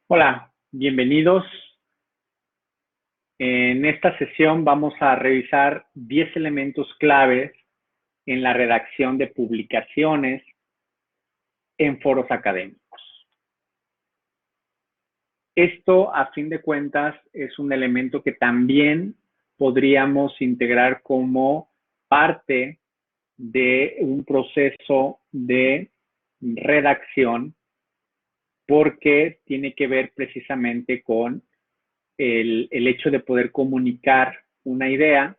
Hola, bienvenidos. En esta sesión vamos a revisar 10 elementos claves en la redacción de publicaciones en foros académicos. Esto, a fin de cuentas, es un elemento que también podríamos integrar como parte de un proceso de redacción porque tiene que ver precisamente con el hecho de poder comunicar una idea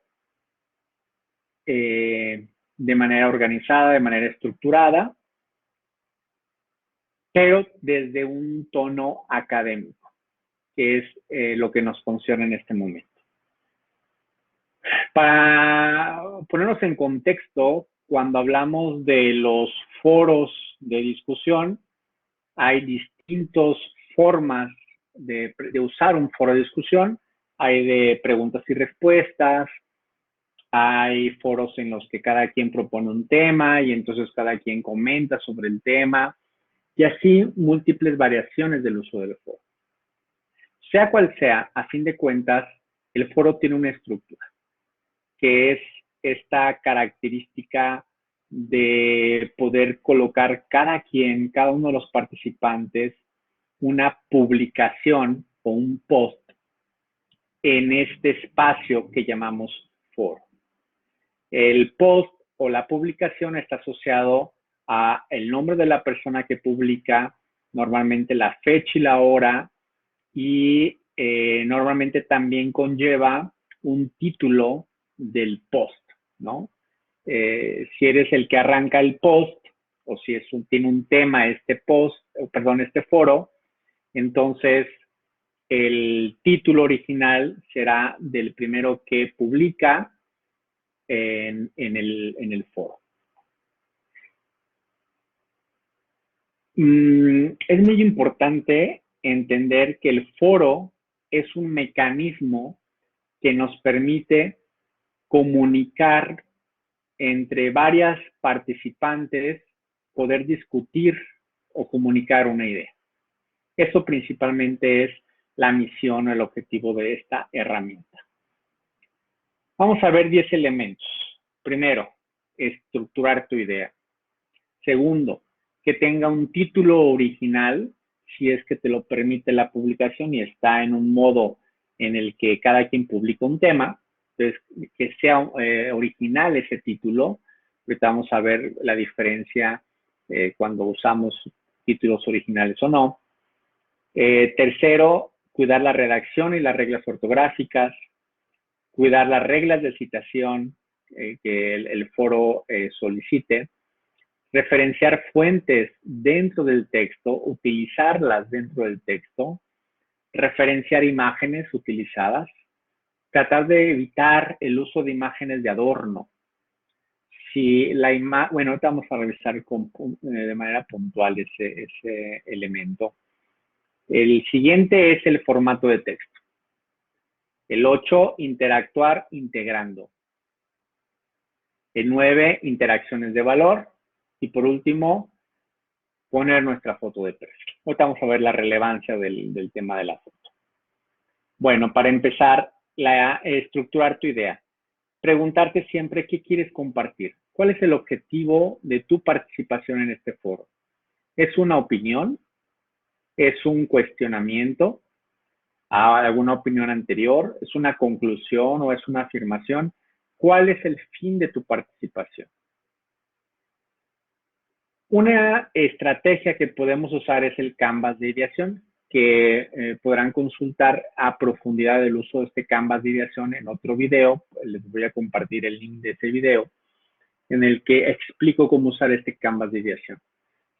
de manera organizada, de manera estructurada, pero desde un tono académico, que es lo que nos funciona en este momento. Para ponernos en contexto, cuando hablamos de los foros de discusión, hay distintas formas de usar un foro de discusión. Hay de preguntas y respuestas, hay foros en los que cada quien propone un tema y entonces cada quien comenta sobre el tema y así múltiples variaciones del uso del foro. Sea cual sea, a fin de cuentas, el foro tiene una estructura, que es esta característica de poder colocar cada uno de los participantes, una publicación o un post en este espacio que llamamos foro. El post o la publicación está asociado a el nombre de la persona que publica, normalmente la fecha y la hora, y normalmente también conlleva un título del post, ¿no? Si eres el que arranca el post, o si tiene un tema este post, perdón, este foro, entonces el título original será del primero que publica en el foro. Es muy importante entender que el foro es un mecanismo que nos permite comunicar entre varias participantes, poder discutir o comunicar una idea. Eso principalmente es la misión o el objetivo de esta herramienta. Vamos a ver 10 elementos. Primero, estructurar tu idea. Segundo, que tenga un título original, si es que te lo permite la publicación y está en un modo en el que cada quien publica un tema, entonces que sea original ese título. Ahorita vamos a ver la diferencia cuando usamos títulos originales o no. Tercero, cuidar la redacción y las reglas ortográficas, cuidar las reglas de citación que el foro solicite, referenciar fuentes dentro del texto, utilizarlas dentro del texto, referenciar imágenes utilizadas, tratar de evitar el uso de imágenes de adorno. Si la bueno, ahorita vamos a revisar de manera puntual ese elemento. El siguiente es el formato de texto. El 8, interactuar integrando. El 9, interacciones de valor. Y por último, poner nuestra foto de perfil. Ahorita vamos a ver la relevancia del tema de la foto. Bueno, para empezar, estructurar tu idea. Preguntarte siempre qué quieres compartir. ¿Cuál es el objetivo de tu participación en este foro? ¿Es una opinión? ¿Es un cuestionamiento a alguna opinión anterior? ¿Es una conclusión o es una afirmación? ¿Cuál es el fin de tu participación? Una estrategia que podemos usar es el Canvas de ideación, que podrán consultar a profundidad el uso de este Canvas de ideación en otro video. Les voy a compartir el link de ese video en el que explico cómo usar este Canvas de ideación,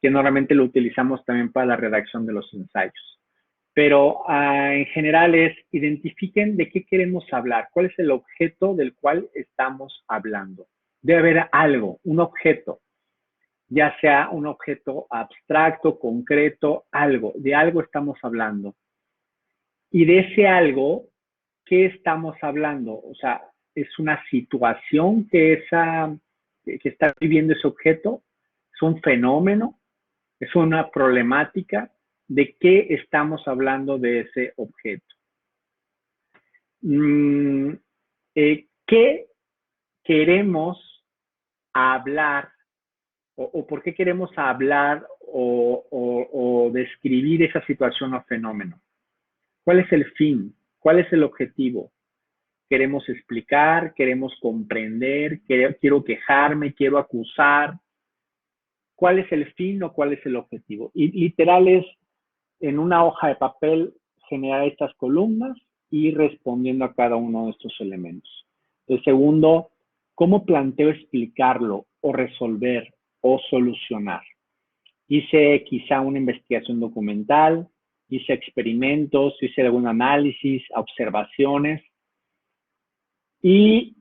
que normalmente lo utilizamos también para la redacción de los ensayos. Pero en general es, identifiquen de qué queremos hablar, cuál es el objeto del cual estamos hablando. Debe haber algo, un objeto, ya sea un objeto abstracto, concreto, algo, de algo estamos hablando. Y de ese algo, ¿qué estamos hablando? O sea, ¿es una situación que está viviendo ese objeto? ¿Es un fenómeno? ¿Es una problemática? de qué estamos hablando de ese objeto. ¿Qué queremos hablar o por qué queremos hablar o describir esa situación o fenómeno? ¿Cuál es el fin? ¿Cuál es el objetivo? ¿Queremos explicar? ¿Queremos comprender? ¿Quiero quejarme? ¿Quiero acusar? ¿Cuál es el fin o cuál es el objetivo? Y literal es en una hoja de papel generar estas columnas y ir respondiendo a cada uno de estos elementos. El segundo, ¿cómo planteo explicarlo o resolver o solucionar? Hice quizá una investigación documental, hice experimentos, hice algún análisis, observaciones y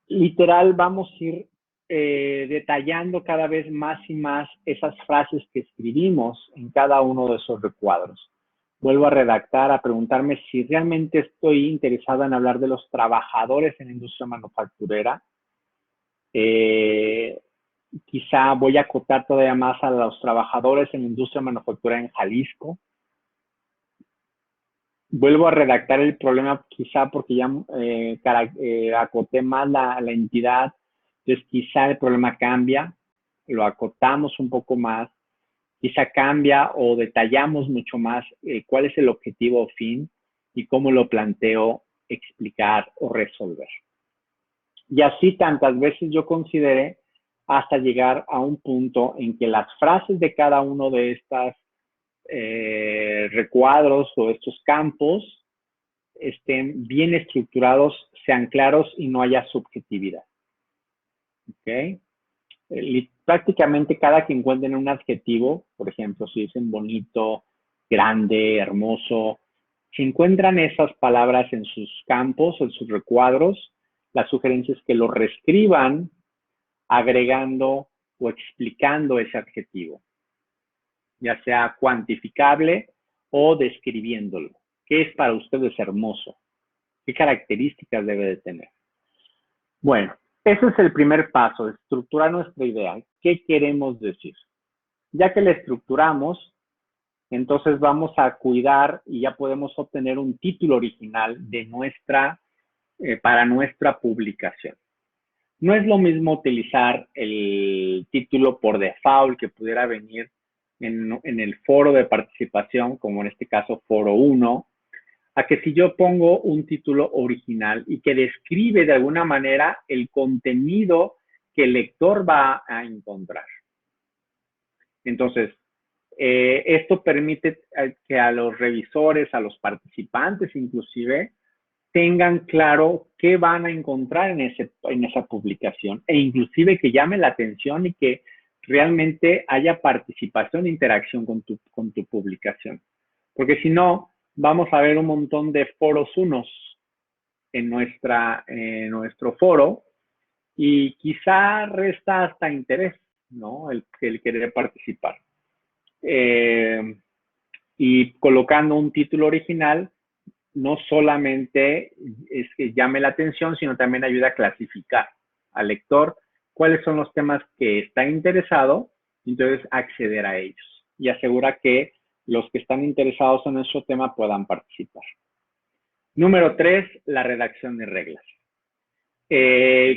literal vamos a ir detallando cada vez más y más esas frases que escribimos en cada uno de esos recuadros. Vuelvo a redactar, a preguntarme si realmente estoy interesada en hablar de los trabajadores en la industria manufacturera. Quizá voy a acotar todavía más a los trabajadores en la industria manufacturera en Jalisco. Vuelvo a redactar el problema quizá porque ya acoté más la entidad. Entonces quizá el problema cambia, lo acotamos un poco más, quizá cambia o detallamos mucho más cuál es el objetivo o fin y cómo lo planteo explicar o resolver. Y así tantas veces yo consideré hasta llegar a un punto en que las frases de cada uno de estas recuadros o estos campos estén bien estructurados, sean claros y no haya subjetividad. ¿Ok? Prácticamente cada que encuentren un adjetivo, por ejemplo, si dicen bonito, grande, hermoso, si encuentran esas palabras en sus campos, en sus recuadros, la sugerencia es que lo reescriban agregando o explicando ese adjetivo, ya sea cuantificable o describiéndolo. ¿Qué es para ustedes hermoso? ¿Qué características debe de tener? Bueno, ese es el primer paso, estructurar nuestra idea. ¿Qué queremos decir? Ya que la estructuramos, entonces vamos a cuidar y ya podemos obtener un título original de para nuestra publicación. No es lo mismo utilizar el título por default que pudiera venir en el foro de participación, como en este caso Foro 1, a que si yo pongo un título original y que describe de alguna manera el contenido que el lector va a encontrar. Entonces, esto permite que a los revisores, a los participantes inclusive, tengan claro qué van a encontrar en esa publicación e inclusive que llame la atención y que realmente haya participación e interacción con tu publicación. Porque si no, vamos a ver un montón de foros unos en nuestro foro y quizá resta hasta interés, ¿no? El querer participar. Y colocando un título original, no solamente es que llame la atención, sino también ayuda a clasificar al lector cuáles son los temas que está interesado, entonces acceder a ellos y asegura que los que están interesados en nuestro tema puedan participar. Número 3, la redacción de reglas.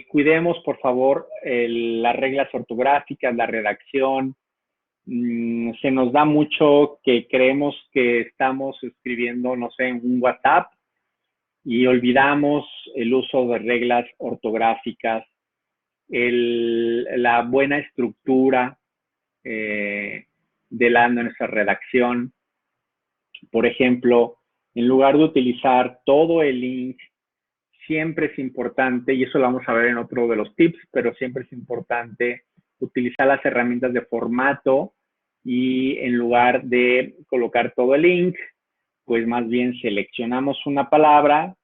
Cuidemos, por favor, las reglas ortográficas, la redacción. Se nos da mucho que creemos que estamos escribiendo, no sé, en un WhatsApp y olvidamos el uso de reglas ortográficas, la buena estructura de nuestra redacción. Por ejemplo, en lugar de utilizar todo el link, siempre es importante, y eso lo vamos a ver en otro de los tips, pero siempre es importante utilizar las herramientas de formato y en lugar de colocar todo el link, pues más bien seleccionamos una palabra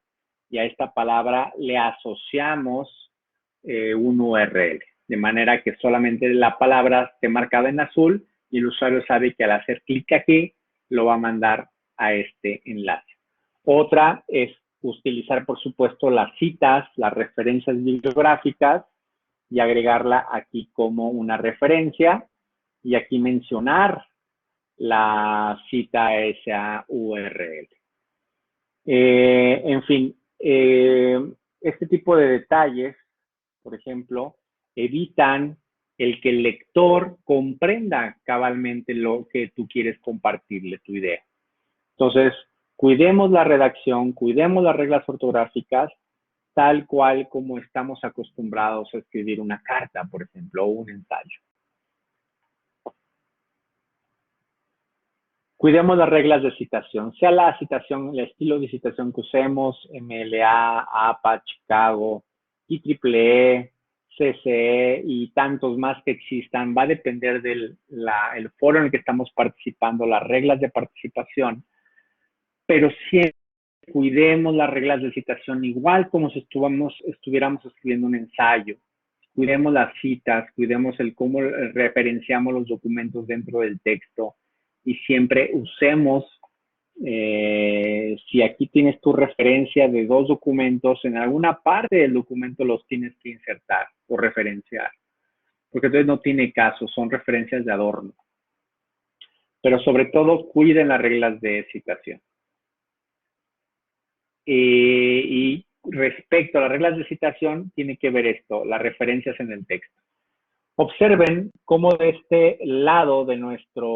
y a esta palabra le asociamos un URL, de manera que solamente la palabra esté marcada en azul y el usuario sabe que al hacer clic aquí lo va a mandar a este enlace. Otra es utilizar, por supuesto, las citas, las referencias bibliográficas y agregarla aquí como una referencia y aquí mencionar la cita a esa URL. En fin, este tipo de detalles, por ejemplo, evitan el que el lector comprenda cabalmente lo que tú quieres compartirle, tu idea. Entonces, cuidemos la redacción, cuidemos las reglas ortográficas, tal cual como estamos acostumbrados a escribir una carta, por ejemplo, o un ensayo. Cuidemos las reglas de citación, sea la citación, el estilo de citación que usemos, MLA, APA, Chicago, IEEE, CCE y tantos más que existan, va a depender del foro en el que estamos participando, las reglas de participación, pero siempre cuidemos las reglas de citación igual como si estuviéramos escribiendo un ensayo. Cuidemos las citas, cuidemos el cómo referenciamos los documentos dentro del texto y siempre usemos, si aquí tienes tu referencia de 2 documentos, en alguna parte del documento los tienes que insertar o referenciar, porque entonces no tiene caso, son referencias de adorno. Pero sobre todo, cuiden las reglas de citación. Y respecto a las reglas de citación, tiene que ver esto, las referencias en el texto. Observen cómo de este lado de nuestra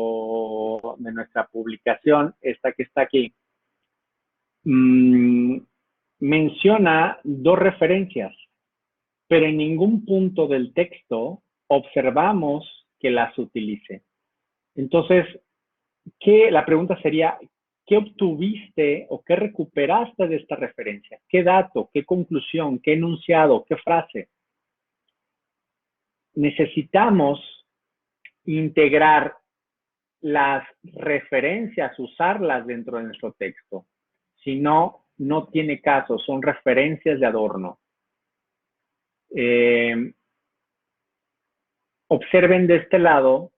publicación, esta que está aquí, menciona 2 referencias, pero en ningún punto del texto observamos que las utilice. Entonces, la pregunta sería, ¿qué obtuviste o qué recuperaste de esta referencia? ¿Qué dato, qué conclusión, qué enunciado, qué frase? Necesitamos integrar las referencias, usarlas dentro de nuestro texto. Si no, no tiene caso, son referencias de adorno. Observen de este lado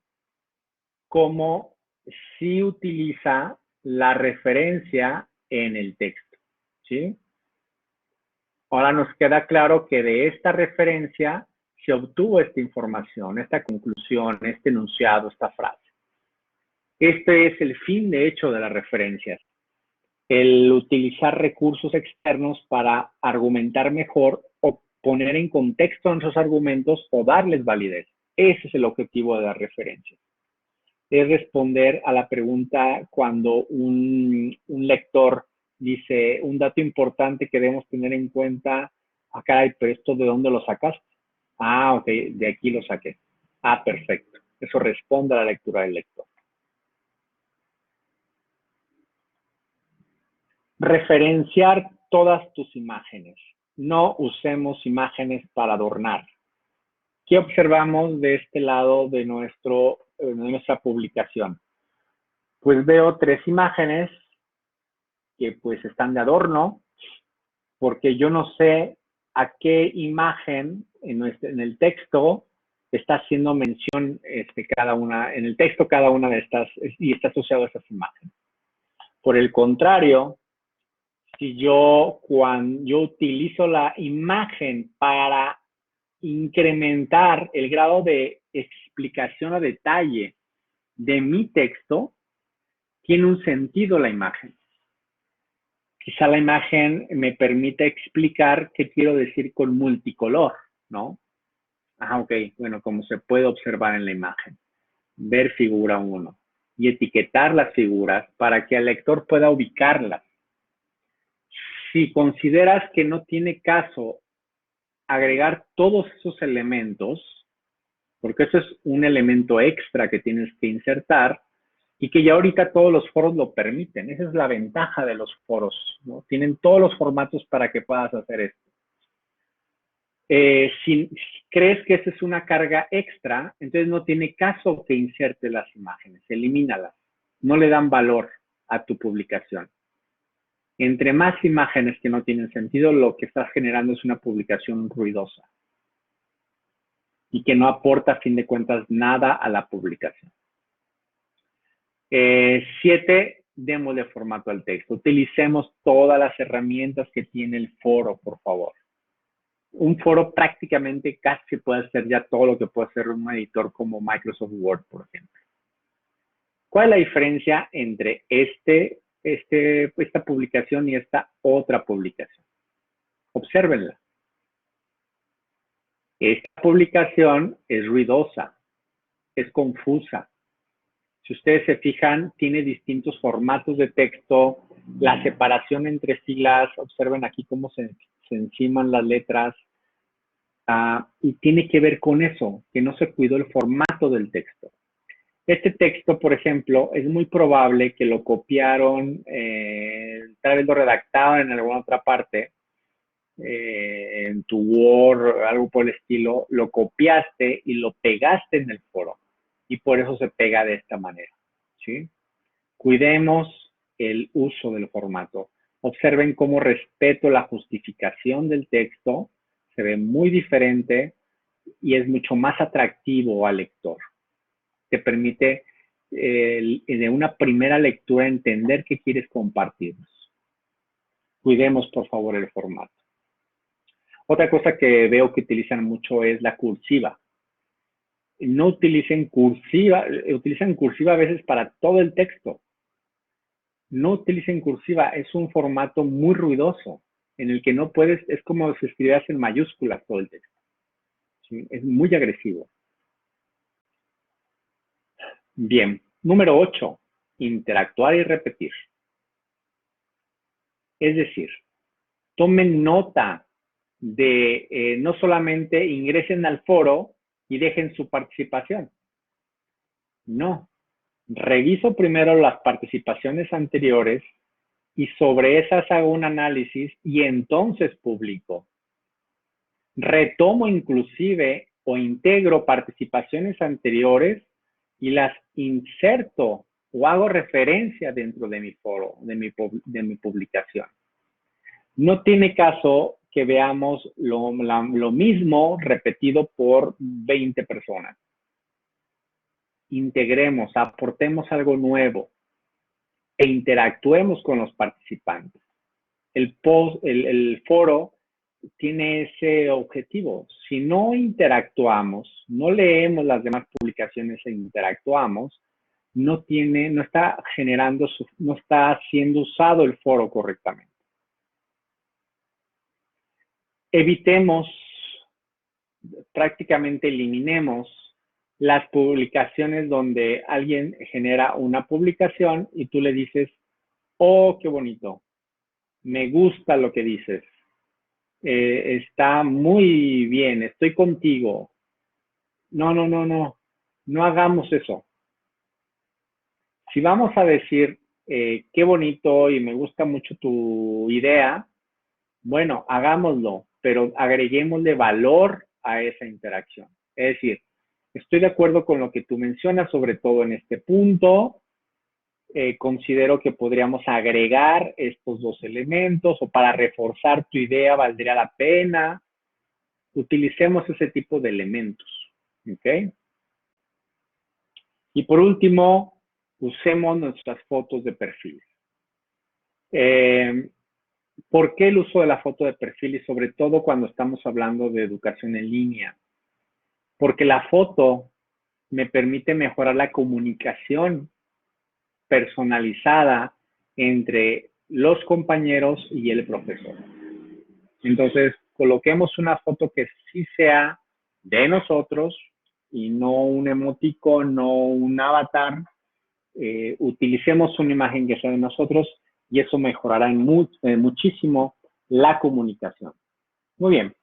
cómo sí utiliza la referencia en el texto, ¿sí? Ahora nos queda claro que de esta referencia se obtuvo esta información, esta conclusión, este enunciado, esta frase. Este es el fin, de hecho, de las referencias. El utilizar recursos externos para argumentar mejor o poner en contexto nuestros argumentos o darles validez. Ese es el objetivo de las referencias. Es responder a la pregunta cuando un lector dice un dato importante que debemos tener en cuenta. Ah, caray, pero esto ¿de dónde lo sacaste? Ah, ok, de aquí lo saqué. Ah, perfecto. Eso responde a la lectura del lector. Referenciar todas tus imágenes. No usemos imágenes para adornar. ¿Qué observamos de este lado de nuestra publicación? Pues veo 3 imágenes que pues están de adorno, porque yo no sé a qué imagen en el texto está haciendo mención cada una, en el texto cada una de estas, y está asociado a esas imágenes. Por el contrario, si cuando yo utilizo la imagen para incrementar el grado de explicación a detalle de mi texto, tiene un sentido la imagen. Quizá la imagen me permite explicar qué quiero decir con multicolor, ¿no? Ah, ok, bueno, como se puede observar en la imagen. Ver figura 1 y etiquetar las figuras para que el lector pueda ubicarlas. Si consideras que no tiene caso agregar todos esos elementos, porque eso es un elemento extra que tienes que insertar y que ya ahorita todos los foros lo permiten. Esa es la ventaja de los foros, ¿no? Tienen todos los formatos para que puedas hacer esto. Si crees que esa es una carga extra, entonces no tiene caso que inserte las imágenes, elimínalas. No le dan valor a tu publicación. Entre más imágenes que no tienen sentido, lo que estás generando es una publicación ruidosa y que no aporta, a fin de cuentas, nada a la publicación. 7, démosle formato al texto. Utilicemos todas las herramientas que tiene el foro, por favor. Un foro prácticamente casi puede hacer ya todo lo que puede hacer un editor como Microsoft Word, por ejemplo. ¿Cuál es la diferencia entre esta publicación y esta otra publicación? Obsérvenla. Esta publicación es ruidosa, es confusa. Si ustedes se fijan, tiene distintos formatos de texto, la separación entre siglas, observen aquí cómo se enciman las letras, y tiene que ver con eso, que no se cuidó el formato del texto. Este texto, por ejemplo, es muy probable que lo copiaron, tal vez lo redactaron en alguna otra parte, en tu Word, algo por el estilo, lo copiaste y lo pegaste en el foro. Y por eso se pega de esta manera, ¿sí? Cuidemos el uso del formato. Observen cómo respeto la justificación del texto, se ve muy diferente y es mucho más atractivo al lector. Te permite de una primera lectura entender qué quieres compartirnos. Cuidemos, por favor, el formato. Otra cosa que veo que utilizan mucho es la cursiva. No utilicen cursiva, utilizan cursiva a veces para todo el texto. No utilicen cursiva, es un formato muy ruidoso, en el que no puedes, es como si escribieras en mayúsculas todo el texto. ¿Sí? Es muy agresivo. Bien, número 8, interactuar y repetir. Es decir, tomen nota de no solamente ingresen al foro y dejen su participación. No, reviso primero las participaciones anteriores y sobre esas hago un análisis y entonces publico. Retomo inclusive o integro participaciones anteriores y las inserto o hago referencia dentro de mi foro, de mi publicación. No tiene caso que veamos lo mismo repetido por 20 personas. Integremos, aportemos algo nuevo e interactuemos con los participantes. El foro tiene ese objetivo. Si no interactuamos, no leemos las demás publicaciones e interactuamos, no está generando, no está siendo usado el foro correctamente. Evitemos, prácticamente eliminemos las publicaciones donde alguien genera una publicación y tú le dices, oh, qué bonito, me gusta lo que dices, está muy bien, estoy contigo. No hagamos eso. Si vamos a decir, qué bonito y me gusta mucho tu idea, bueno, hagámoslo, pero agreguémosle valor a esa interacción. Es decir, estoy de acuerdo con lo que tú mencionas, sobre todo en este punto. Considero que podríamos agregar estos dos elementos o para reforzar tu idea valdría la pena. Utilicemos ese tipo de elementos. ¿Ok? Y por último, usemos nuestras fotos de perfil. ¿Por qué el uso de la foto de perfil y sobre todo cuando estamos hablando de educación en línea? Porque la foto me permite mejorar la comunicación personalizada entre los compañeros y el profesor. Entonces, coloquemos una foto que sí sea de nosotros y no un emoticón, no un avatar. Utilicemos una imagen que sea de nosotros y eso mejorará muchísimo la comunicación. Muy bien,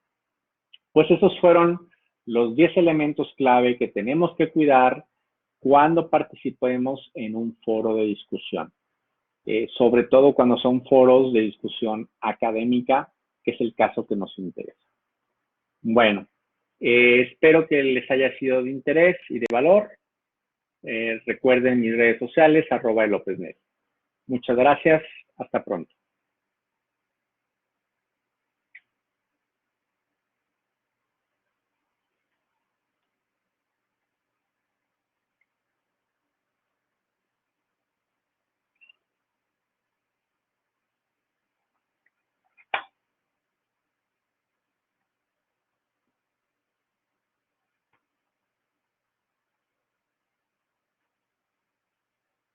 pues esos fueron los 10 elementos clave que tenemos que cuidar cuando participemos en un foro de discusión. Sobre todo cuando son foros de discusión académica, que es el caso que nos interesa. Bueno, espero que les haya sido de interés y de valor. Recuerden mis redes sociales, @elopeznet. Muchas gracias, hasta pronto.